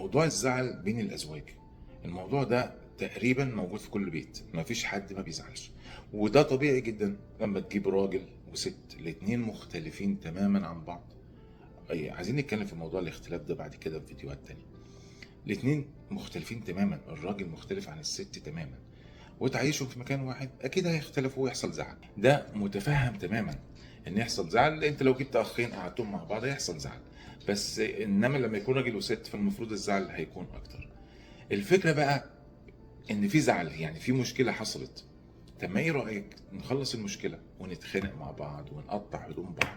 موضوع الزعل بين الازواج، الموضوع ده تقريبا موجود في كل بيت، ما فيش حد ما بيزعلش. وده طبيعي جدا لما تجيب راجل وست الاتنين مختلفين تماما عن بعض. عايزين نتكلم في موضوع الاختلاف ده بعد كده في فيديوهات تانية. الاتنين مختلفين تماما، الراجل مختلف عن الست تماما، وتعيشوا في مكان واحد اكيد هيختلفوا ويحصل زعل، ده متفهم تماما ان يحصل زعل. انت لو جبت اخين قعدتهم مع بعض هيحصل زعل، بس انما لما يكون راجل وست فالمفروض الزعل هيكون اكتر. الفكرة بقى ان في زعل، يعني في مشكلة حصلت. طب ما ايه رأيك نخلص المشكلة ونتخانق مع بعض ونقطع هدوم بعض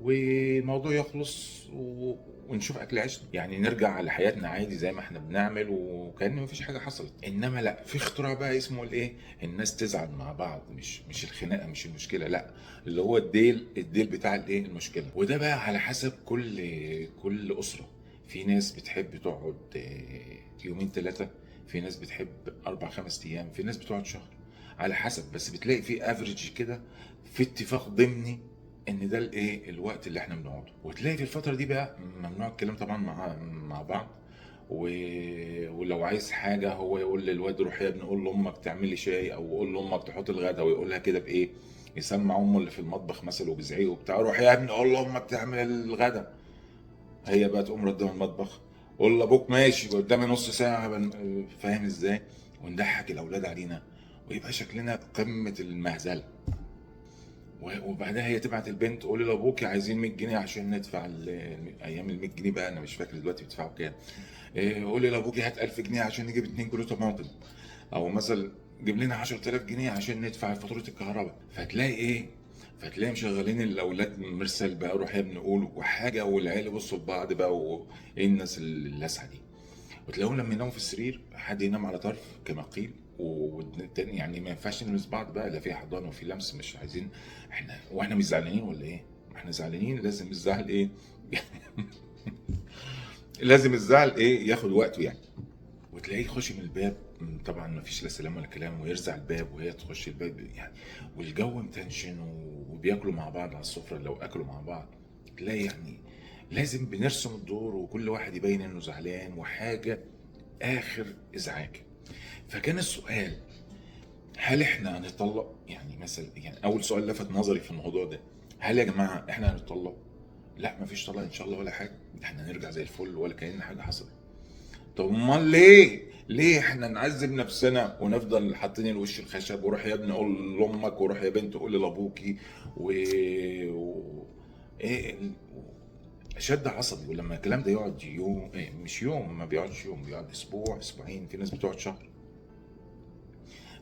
والموضوع يخلص ونشوف اكل عيش، يعني نرجع لحياتنا عادي زي ما احنا بنعمل وكأن مفيش حاجه حصلت. انما لا، في اختراع بقى اسمه الايه، الناس تزعل مع بعض، مش الخناقه مش المشكله، لا، اللي هو الديل بتاع الايه المشكله. وده بقى على حسب كل اسره. في ناس بتحب تقعد يومين ثلاثه، في ناس بتحب اربع خمس ايام، في ناس بتقعد شهر، على حسب. بس بتلاقي في افريج كده، في اتفاق ضمني ان ده الايه الوقت اللي احنا بنقعده. وتلاقي في الفتره دي بقى ممنوع الكلام طبعا مع بعض. و... ولو عايز حاجه هو يقول للواد روح يا ابني قول لامك تعمل لي شاي، او قول لامك تحط الغدا، ويقولها كده بايه، يسمع امه اللي في المطبخ مثلا وبيزعيه وبتاع، روح يا ابني قول لامك تعمل الغدا. هي بقى تقوم رد من المطبخ، قول لابوك ماشي قدامي نص ساعه فاهم ازاي؟ ونضحك الاولاد علينا ويبقى شكلنا قمه المهزله. وبعدها هي تبعت البنت قولي لابوكي عايزين 100 جنيه عشان ندفع ايام ال 100 جنيه بقى انا مش فاكر دلوقتي بيدفعوا كام. قولي لابوكي هات 1000 جنيه عشان نجيب 2 كيلو طماطم، او مثلا جيب لنا 10000 جنيه عشان ندفع فاتوره الكهرباء. فتلاقي ايه، فتلاقي مشغلين الاولاد مرسل بقى روح يا ابني قولوا وحاجه، والعيال يبصوا لبعض بقى، وايه الناس اللاسعه دي. وتلاقيهم لما يناموا في السرير حد ينام على طرف كما قيل، والتاني يعني ما ينفعش نلمس بعض بقى، لا في حضان وفي لمس، مش عايزين احنا واحنا مش زعلانين ولا ايه؟ ما احنا زعلانين، لازم الزعل ايه لازم الزعل ايه ياخد وقته يعني. وتلاقيه يخش من الباب، طبعا ما فيش لا سلام ولا كلام، ويرزع الباب وهي تخش الباب يعني، والجو متنشن وبياكلوا مع بعض على السفره لو اكلوا مع بعض. تلاقي يعني لازم بنرسم الدور وكل واحد يبين انه زعلان وحاجه، اخر ازعاج. فكان السؤال، هل احنا هنتطلق؟ يعني مثلا يعني اول سؤال لفت نظري في الموضوع ده، هل يا جماعه احنا هنتطلق؟ لا مفيش طلاق ان شاء الله ولا حاجه، احنا هنرجع زي الفل ولا كأن حاجه حصلت. طب امال ليه احنا نعذب نفسنا ونفضل حاطين الوش الخشب، وروح يا ابني قول لامك، وروح يا بنت قول لابوكي و... ايه شد عصبي. ولما الكلام ده يقعد يوم، إيه مش يوم، ما بيقعدش يوم، بيقعد اسبوع اسبوعين، في ناس بتقعد شهر،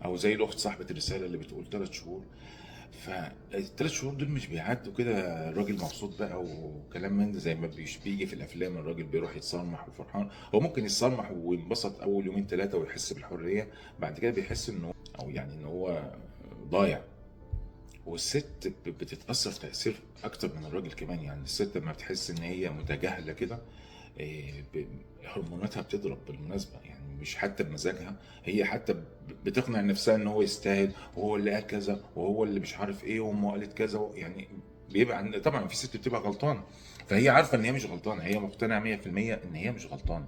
او زي الاخت صاحبه الرساله اللي بتقول 3 شهور. فالثلاث شهور دول مش بيعدوا كده الراجل مبسوط بقى وكلام من ده زي ما بيجي في الافلام، الراجل بيروح يتصرمح وفرحان. هو ممكن يتصرمح وينبسط اول يومين ثلاثه ويحس بالحريه، بعد كده بيحس انه او يعني ان هو ضايع. والست بتتاثر تاثير اكتر من الراجل كمان. يعني الست لما بتحس ان هي متجاهله كده، هرموناتها بتضرب بالمناسبة، يعني مش حتى بمزاجها، هي حتى بتقنع نفسها ان هو يستاهل، وهو اللي قال كذا، وهو اللي مش عارف ايه، وامه قالت كذا، يعني بيبقى طبعا في ست بتبقى غلطانة، فهي عارفة ان هي مش غلطانة، هي مقتنعة 100% ان هي مش غلطانة.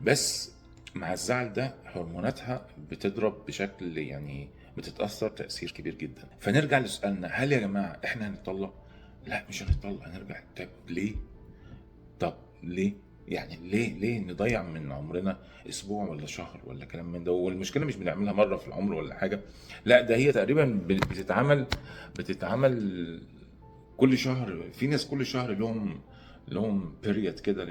بس مع الزعل ده هرموناتها بتضرب بشكل يعني بتتأثر تأثير كبير جدا. فنرجع لسؤالنا، هل يا جماعة احنا هنتطلق؟ لا مش هنتطلق، هنرجع. طب ليه؟ طب ليه؟ يعني ليه نضيع من عمرنا اسبوع ولا شهر ولا كلام من ده؟ والمشكله مش بنعملها مره في العمر ولا حاجه، لا ده هي تقريبا بتتعمل كل شهر. في ناس كل شهر لهم بيريد كده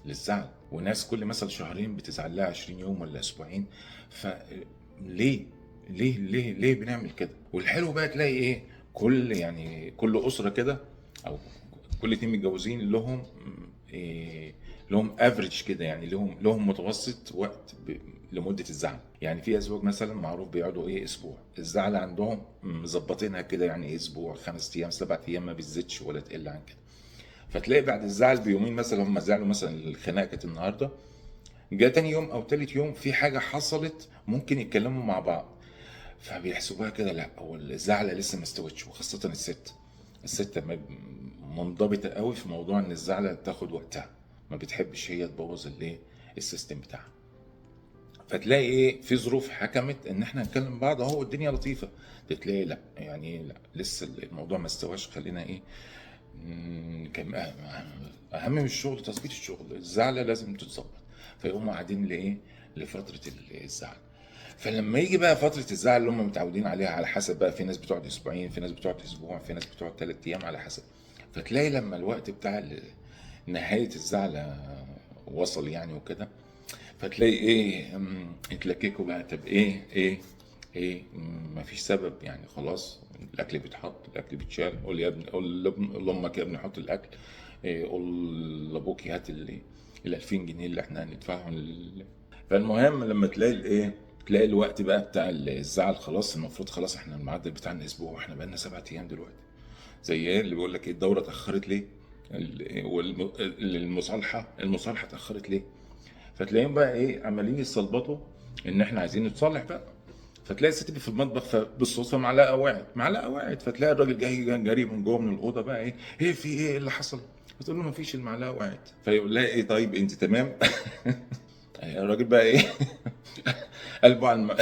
للزعل، وناس كل مثلا شهرين بتزعل لها 20 يوم ولا اسبوعين. فليه ليه بنعمل كده؟ والحلو بقى تلاقي ايه، كل اسره كده، او كل اتنين متجوزين لهم إيه، لهم افريج كده، يعني لهم متوسط وقت لمده الزعل. يعني في ازواج مثلا معروف بيقعدوا ايه اسبوع، الزعل عندهم مظبطينها كده، يعني إيه اسبوع 5 ايام 7 ايام، ما بتزيدش ولا تقل عن كده. فتلاقي بعد الزعل بيومين مثلا هم زعلوا، مثلا الخناقه كانت النهارده، جه تاني يوم او تالت يوم في حاجه حصلت ممكن يتكلموا مع بعض، فبيحسبوها كده لا هو الزعلة لسه ما استوتش. وخاصة الست منضبطة قوي في موضوع ان الزعلة تاخد وقتها، ما بتحبش هي تبوظ الايه السيستم بتاعها. فتلاقي ايه في ظروف حكمت ان احنا نكلم بعض اهو الدنيا لطيفه، تلاقي لا يعني لا لسه الموضوع ما استواش، خلينا ايه كان اهم من الشغل تظبيط الشغل، الزعله لازم تتظبط. فيقوموا قاعدين لايه لفتره الزعل. فلما يجي بقى فتره الزعل اللي هم متعودين عليها، على حسب بقى، في ناس بتقعد اسبوعين، في ناس بتقعد اسبوع، في ناس بتقعد 3 ايام، على حسب. فتلاقي لما الوقت بتاع نهايه الزعل وصل يعني وكده، فتلاقي ايه اتلككوا بقى. طب ايه مفيش سبب يعني، خلاص الاكل بيتحط، الاكل بيتشال، قول يا ابني، قول لامك يا ابني حط الاكل، قول لابوكي هات ال 2000 جنيه اللي احنا هندفعهم فالمهم لما تلاقي الايه، تلاقي الوقت بقى بتاع الزعل خلاص، المفروض خلاص احنا المعدل بتاعنا اسبوع، واحنا بقالنا 7 ايام دلوقتي. زي ايه اللي بيقول لك ايه، الدوره اتاخرت ليه، المصالحه اتاخرت ليه. فتلاقيهم بقى ايه عمالين يستلبطوا ان احنا عايزين نتصالح بقى. فتلاقي الست دي في المطبخ، فبالصدفه معلقه وقعت، فتلاقي الراجل جاي جري من جوه من الاوضه بقى ايه في ايه اللي حصل؟ بتقول له ما فيش، المعلقه وقعت. فيقول لها ايه طيب انت تمام؟ الراجل بقى ايه قلبه على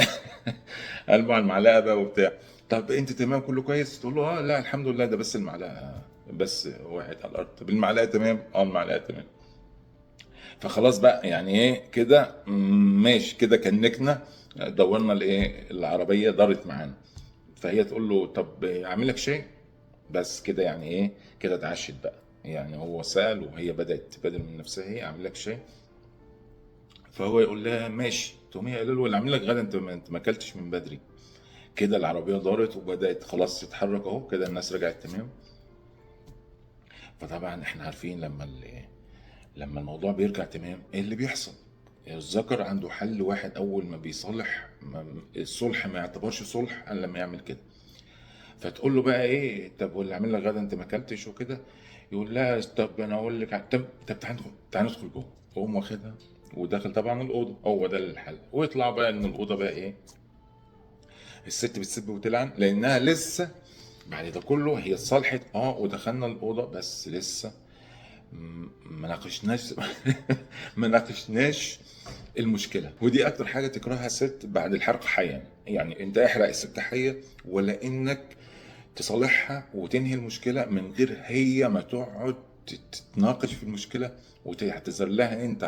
قلبه على المعلقه بقى وبتاع. طب انت تمام كله كويس؟ تقول له اه لا الحمد لله، ده بس المعلقه بس وقعت على الارض. طب المعلقه تمام؟ اه المعلقه تمام. فخلاص بقى يعني ايه كده ماشي كده، كنكنا دورنا الايه العربيه دارت معانا. فهي تقول له طب اعمل لك شاي، بس كده يعني ايه كده اتعشت بقى. يعني هو سأل وهي بدأت تبادر من نفسها، هي اعمل لك شاي. فهو يقول لها ماشي، تقوم هي قال له اللي اعمل لك غدا، انت ما اكلتش من بدري. كده العربيه دارت وبدأت خلاص تتحرك اهو، كده الناس رجعت تمام. فطبعا احنا عارفين لما الموضوع بيرجع تمام ايه اللي بيحصل. الذكر عنده حل واحد اول ما بيصالح، الصلح ما يعتبرش صلح الا لما يعمل كده. فتقول له بقى ايه، طب واللي عامل لك غدا انت ما اكلتش وكده؟ يقول لها طب انا اقول لك طب تعالى ندخل جوه. اقوم واخدها وداخل طبعا الاوضه، هو ده الحل. ويطلع بقى ان الاوضه بقى ايه، الست بتسب وتلعن لانها لسه بعد ده كله هي اتصالحت ودخلنا الاوضه، بس لسه ما ناقشناش ما ناقشناش المشكله. ودي اكتر حاجه تكرهها الست بعد الحرق حيا. يعني انت احرق الست حيه، ولا انك تصالحها وتنهي المشكله من غير هي ما تقعد تتناقش في المشكله، وتعتذر لها انت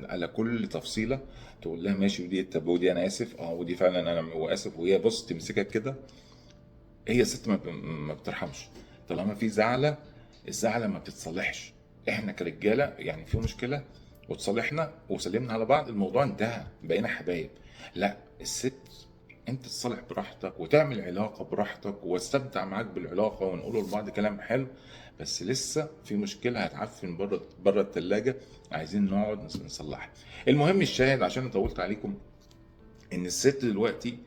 على كل تفصيله. تقول لها ماشي ودي طب ودي انا اسف ودي فعلا انا واسف، وهي بص تمسكك كده. هي ست ما بترحمش طالما في زعله. الزعله ما بتتصالحش. احنا كرجاله يعني في مشكله وتصالحنا وسلمنا على بعض، الموضوع انتهى، بقينا حبايب. لا الست انت تصالح براحتك وتعمل علاقه براحتك واستمتع معاك بالعلاقه ونقول لبعض كلام حلو، بس لسه في مشكله هتعفن بره الثلاجه، عايزين نقعد نصلحها. المهم الشاهد عشان أنا طولت عليكم، ان الست دلوقتي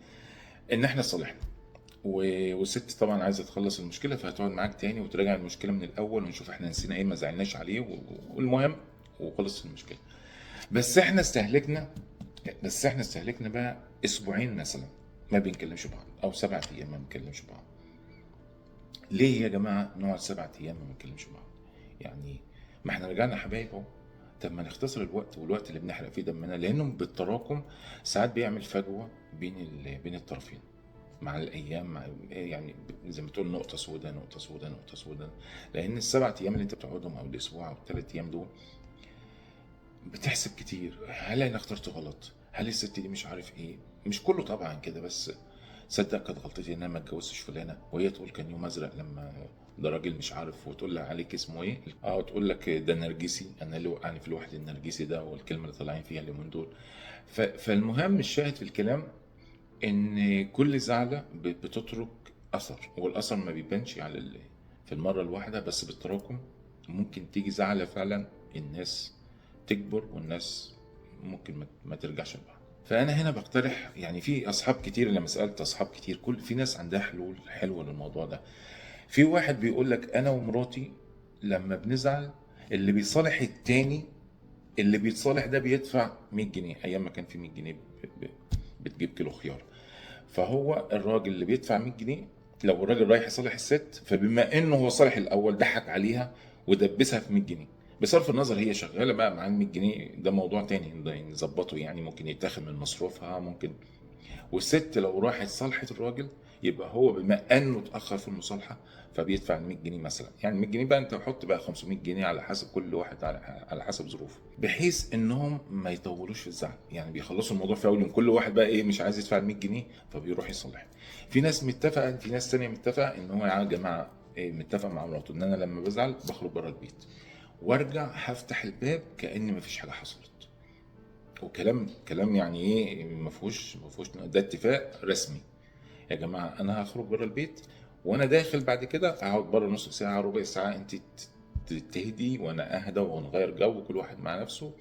ان احنا صالحنا، والست طبعا عايزه تخلص المشكله، فهتقعد معاك تاني وتراجع المشكله من الاول ونشوف احنا نسينا ايه، ما زعلناش عليه والمهم وخلص المشكله. بس احنا استهلكنا بس احنا استهلكنا بقى اسبوعين مثلا ما بنكلمش بعض، او 7 ايام ما بنكلمش بعض. ليه يا جماعه نقعد 7 ايام ما بنكلمش بعض يعني؟ ما احنا رجعنا حبايب اهو. طب ما نختصر الوقت، والوقت اللي بنحرق فيه دمنا، لانه بالتراكم ساعات بيعمل فجوه بين الطرفين مع الايام، يعني زي ما تقول نقطه سوداء نقطه سوداء نقطه سوداء. لان ال7 ايام اللي انت بتقعدهم او الاسبوع او ال3 ايام دول بتحسب كتير. هل انا اخترت غلط؟ هل الست دي مش عارف ايه؟ مش كله طبعا كده، بس صدق كانت غلطتي ان انا ما اتجوزتش فلانه، وهي تقول كان يوم ازرق لما ده راجل مش عارف، وتقول لها عليك اسمه ايه، تقول لك ده نرجسي، انا اللي وقعني في الواحد النرجسي ده، والكلمه اللي طالعين فيها اليومين دول. فالمهم الشاهد في الكلام ان كل زعلة بتترك اثر، والاثر ما بيبانش في المرة الواحدة، بس بالتراكم ممكن تيجي زعلة فعلا الناس تكبر، والناس ممكن ما ترجعش لبعض. فانا هنا بقترح، يعني في اصحاب كتير، لما سالت اصحاب كتير في ناس عندها حلول حلوه للموضوع ده. في واحد بيقول لك انا ومراتي لما بنزعل اللي بيصالح التاني، اللي بيتصالح ده بيدفع 100 جنيه، ايام ما كان في 100 جنيه بتجيب كيلو خيار. فهو الراجل اللي بيدفع 100 جنيه، لو الراجل رايح يصالح الست، فبما انه هو صالح الاول ضحك عليها ودبسها في 100 جنيه، بصرف النظر هي شغاله بقى مع ال 100 جنيه ده موضوع تاني، ده نظبطه يعني، ممكن يتاخد من مصروفها ممكن. والست لو راحت صالحت الراجل، يبقى هو بما انه اتاخر في المصالحه فبيدفع ال 100 جنيه مثلا، يعني 100 جنيه بقى انت حط بقى 500 جنيه على حسب كل واحد، على حسب ظروفه، بحيث انهم ما يطولوش في الزعل، يعني بيخلصوا الموضوع في اول يوم، كل واحد بقى ايه مش عايز يدفع ال 100 جنيه فبيروح يصالح. في ناس متفقه، في ناس تانية متفقه ان هو يا جماعه إيه، متفق مع مراته ان انا لما بزعل بخرج بره البيت وارجع هفتح الباب كأن مفيش حاجه حصلت. وكلام يعني ايه، ما فيهوش ده اتفاق رسمي. يا جماعه انا هخرج بره البيت، وانا داخل بعد كده اقعد بره نص ساعه ربع ساعه، انت تهدي وانا اهدى ونغير جو وكل واحد مع نفسه،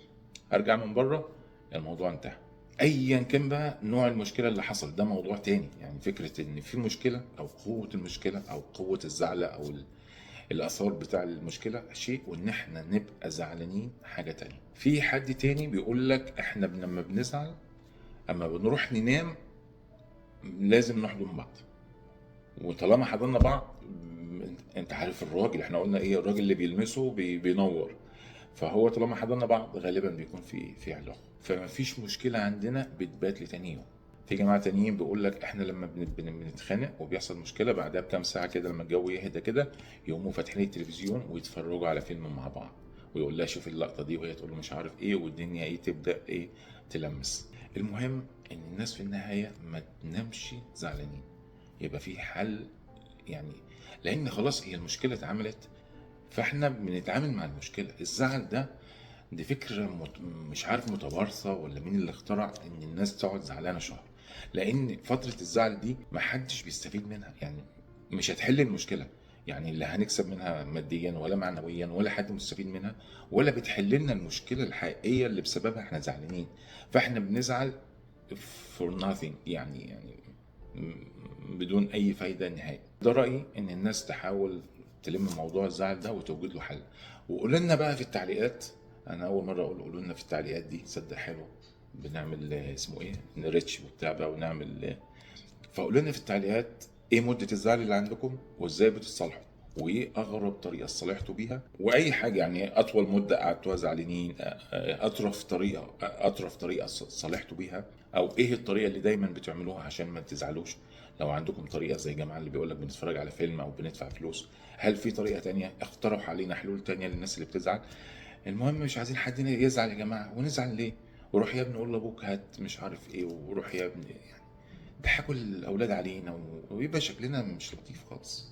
ارجع من بره الموضوع انتهى. ايا كان بقى نوع المشكله اللي حصل ده موضوع تاني، يعني فكره ان في مشكله او قوه المشكله او قوه الزعل او الاثار بتاع المشكله شيء، وان احنا نبقى زعلانين حاجه تانية. في حد تاني بيقول لك احنا لما بنزعل اما بنروح ننام لازم نحضن بعض، وطالما حضنا بعض انت عارف الراجل احنا قلنا ايه، الراجل اللي بيلمسه بينور، فهو طالما حضنا بعض غالبا بيكون في علاقه، فما فيش مشكله عندنا بتبات لتاني يوم. في جماعه تانيين بيقول لك احنا لما بنتخانق وبيحصل مشكله بعدها بكام ساعه كده لما الجو يهدى كده يقوموا فاتحين التلفزيون ويتفرجوا على فيلم مع بعض، ويقول لها شوف اللقطه دي وهي تقول له مش عارف ايه، والدنيا ايه تبدا ايه تلمس. المهم ان الناس في النهايه ما تنامش زعلانين، يبقى في حل يعني، لان خلاص هي المشكله اتعملت، فاحنا بنتعامل مع المشكله. الزعل ده دي فكره مش عارف متوارثه ولا مين اللي اخترع ان الناس تقعد زعلانه شهر، لان فتره الزعل دي محدش بيستفيد منها، يعني مش هتحل المشكله، يعني لا هنكسب منها ماديا ولا معنويا ولا حد مستفيد منها، ولا بتحل لنا المشكله الحقيقيه اللي بسببها احنا زعلانين. فاحنا بنزعل for nothing، يعني بدون اي فايده نهائي. ده رايي ان الناس تحاول تلم موضوع الزعل ده وتوجد له حل. وقولوا لنا بقى في التعليقات، انا اول مره اقول قولوا لنا في التعليقات دي، صدق حلو، بنعمل اسمه ايه نريتش وبتاع بقى ونعمل فقولوا لنا في التعليقات ايه مده الزعل اللي عندكم وازاي بتتصالحوا، وايه اغرب طريقه صالحتوا بيها، واي حاجه يعني اطول مده قعدتوها زعلانين، اطرف طريقه صالحتوا بيها، او ايه الطريقه اللي دايما بتعملوها عشان ما تزعلوش. لو عندكم طريقه زي جماعه اللي بيقول لك بنتفرج على فيلم او بندفع فلوس، هل في طريقه تانية؟ اقترحوا علينا حلول تانية للناس اللي بتزعل. المهم مش عايزين حد يزعل يا جماعه، ونزعل ليه؟ وروح يا ابني قول لابوك هات مش عارف ايه، وروح يا ابني يعني ضحكوا الاولاد علينا ويبقى شكلنا مش لطيف خالص.